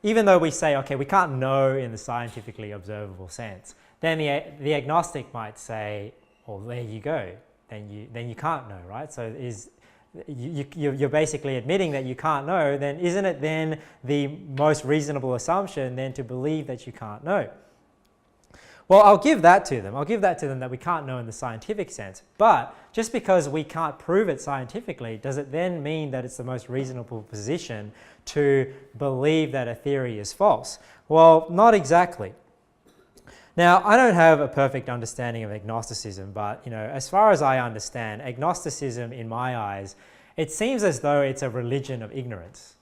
even though we say, okay, we can't know in the scientifically observable sense, then the agnostic might say, well, there you go, then you can't know, right? So you're basically admitting that you can't know, then isn't it then the most reasonable assumption then to believe that you can't know? Well, I'll give that to them. I'll give that to them that we can't know in the scientific sense. But just because we can't prove it scientifically, does it then mean that it's the most reasonable position to believe that a theory is false? Well, not exactly. Now, I don't have a perfect understanding of agnosticism, but as far as I understand, agnosticism in my eyes, it seems as though it's a religion of ignorance.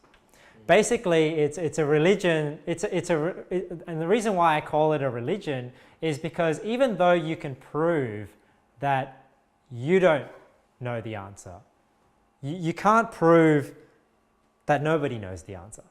Basically, it's a religion, and the reason why I call it a religion is because even though you can prove that you don't know the answer, you can't prove that nobody knows the answer.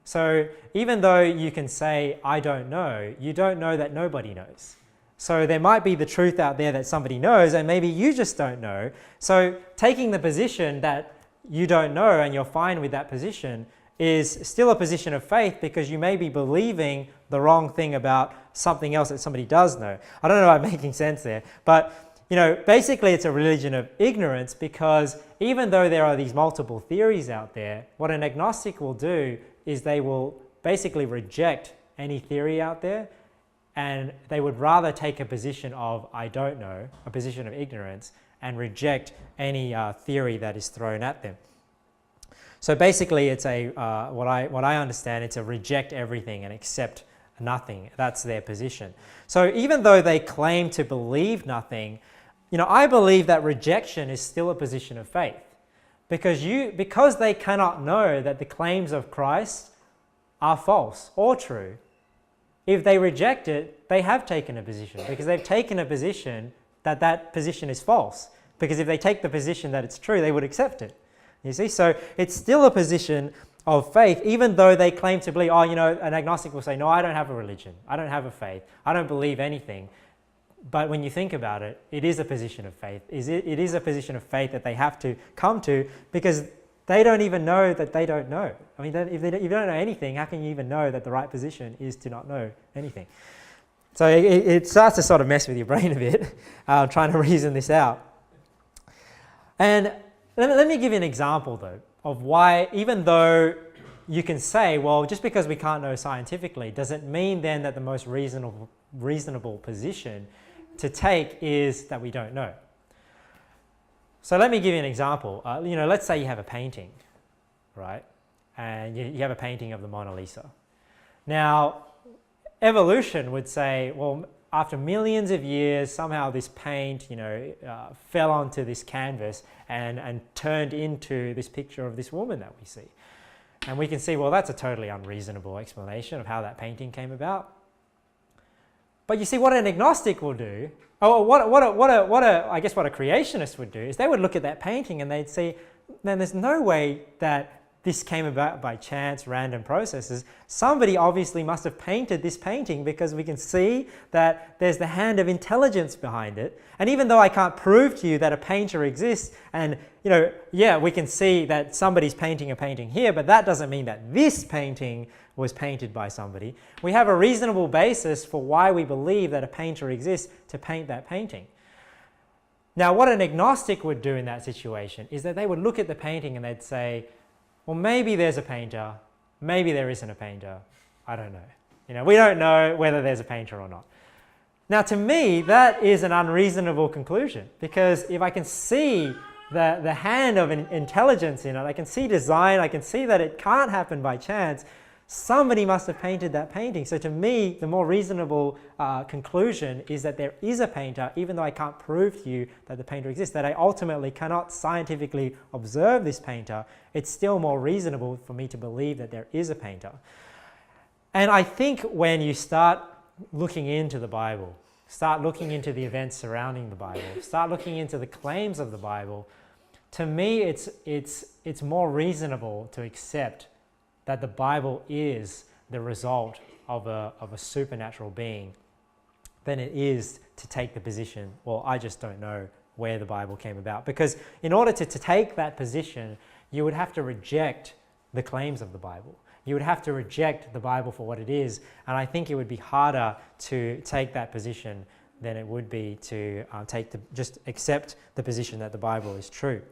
So even though you can say, I don't know, you don't know that nobody knows. So there might be the truth out there that somebody knows, and maybe you just don't know. So taking the position that you don't know and you're fine with that position is still a position of faith, because you may be believing the wrong thing about something else that somebody does know. I don't know if I'm making sense there, but basically it's a religion of ignorance, because even though there are these multiple theories out there, what an agnostic will do is they will basically reject any theory out there, and they would rather take a position of I don't know, a position of ignorance, and reject any theory that is thrown at them. So basically it's what I understand, it's a reject everything and accept nothing. That's their position. So even though they claim to believe nothing, I believe that rejection is still a position of faith, because they cannot know that the claims of Christ are false or true. If they reject it, they have taken a position, because they've taken a position that that position is false. Because if they take the position that it's true, they would accept it. You see, so it's still a position of faith, even though they claim to believe, an agnostic will say, no, I don't have a religion, I don't have a faith, I don't believe anything. But when you think about it, it is a position of faith. It is a position of faith that they have to come to, because they don't even know that they don't know. I mean, if you don't know anything, how can you even know that the right position is to not know anything? So it starts to sort of mess with your brain a bit, trying to reason this out. And let me give you an example, though, of why, even though you can say, well, just because we can't know scientifically, does it mean then that the most reasonable position to take is that we don't know? So let me give you an example. Let's say you have a painting, right? And you have a painting of the Mona Lisa. Now, evolution would say, well, after millions of years, somehow this paint, fell onto this canvas and turned into this picture of this woman that we see. And we can see, well, that's a totally unreasonable explanation of how that painting came about. But you see, what an agnostic will do, what a creationist would do, is they would look at that painting and they'd see, man, there's no way that this came about by chance, random processes. Somebody obviously must have painted this painting, because we can see that there's the hand of intelligence behind it. And even though I can't prove to you that a painter exists, and we can see that somebody's painting a painting here, but that doesn't mean that this painting was painted by somebody. We have a reasonable basis for why we believe that a painter exists to paint that painting. Now, what an agnostic would do in that situation is that they would look at the painting and they'd say, well, maybe there's a painter, maybe there isn't a painter, I don't know. We don't know whether there's a painter or not. Now, to me, that is an unreasonable conclusion, because if I can see the hand of intelligence in it, I can see design, I can see that it can't happen by chance, somebody must have painted that painting. So to me, the more reasonable conclusion is that there is a painter, even though I can't prove to you that the painter exists, that I ultimately cannot scientifically observe this painter. It's still more reasonable for me to believe that there is a painter. And I think when you start looking into the Bible, start looking into the events surrounding the Bible, start looking into the claims of the Bible, to me it's more reasonable to accept that the Bible is the result of a supernatural being than it is to take the position, well, I just don't know where the Bible came about. Because in order to take that position, you would have to reject the claims of the Bible. you would have to reject the Bible for what it is, and I think it would be harder to take that position than it would be to just accept the position that the Bible is true.